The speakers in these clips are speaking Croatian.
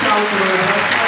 autorove pesme.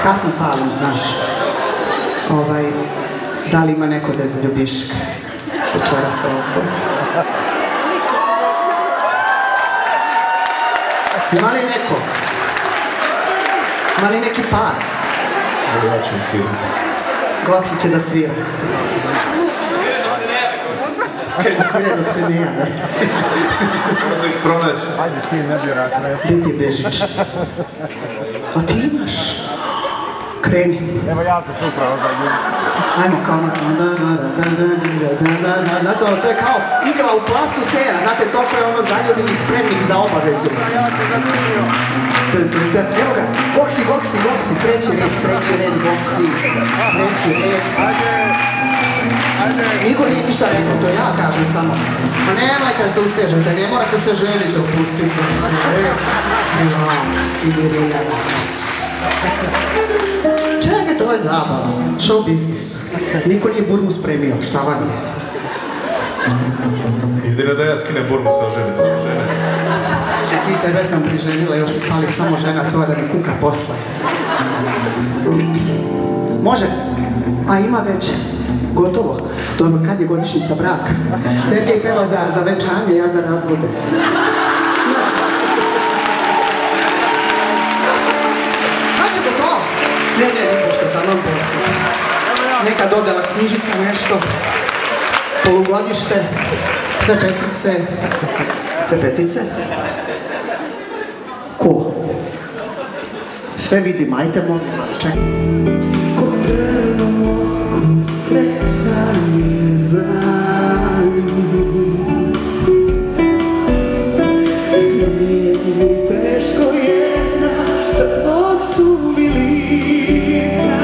Kasno palim, znaš. Da li ima neko da je zaljubiš večeras ovdje? Ima li neko? Ima li neki par? Ja ću svirati. Goksi će da svira. Kaže svira dok se ne jave. Moram da ih pronaći. Ajde ti ne biraš, ne. Gdje ti bežić? A ti imaš? Kreni. Evo ja sam se upravo zaljubio. Ajmo kao to je kao igra u plastu sena, znate, toliko je ono zaljubljeni spremnik za obavezu. Ja sam zaljubio. Evo ga, Goksi, treći red, Goksi, treći red. Ajde. Niko nije ništa rekao, to ja kažem samo. Pa nemojte se ustežete, ne morate se ženiti, opustite se. Relax. Čekaj, to je zabava. Show business. Niko nije burmu spremio, šta vam je? Jedino da ja skinem burmu sa žene, samo žene. Ti tebe sam priženila, još mi fali samo žena tvoja da mi kuka posle. Može? A ima već. Gotovo. Dobro, kad je godišnjica braka? Sergej peva za venčanje, ja za razvode. Znači gotovo? Ne, pošto tamo posle. Neka dodala knjižica, nešto. Polugodište. Sve petice. Sve petice? Ko? Sve vidim, ajte molim vas, čekaj. Ko trnu oku sreća je zadnji. Nije teško je zna za tvog suvi lica.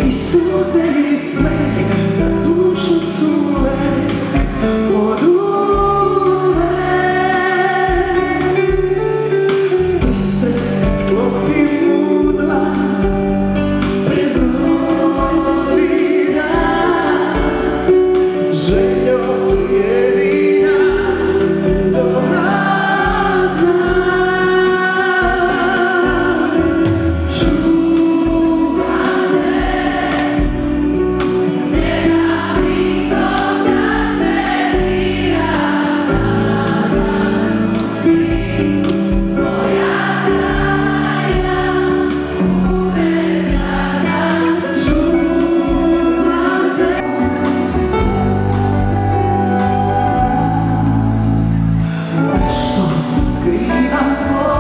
I suze i smeh za dušu su lek od uvek. Prste sklopim u dlan pred novi dan. Željo jedina dobra znam. Čuvam te, neka nikoga ne dira. Si moja tajna, urezana. Čuvam te. Što skrivam tvoj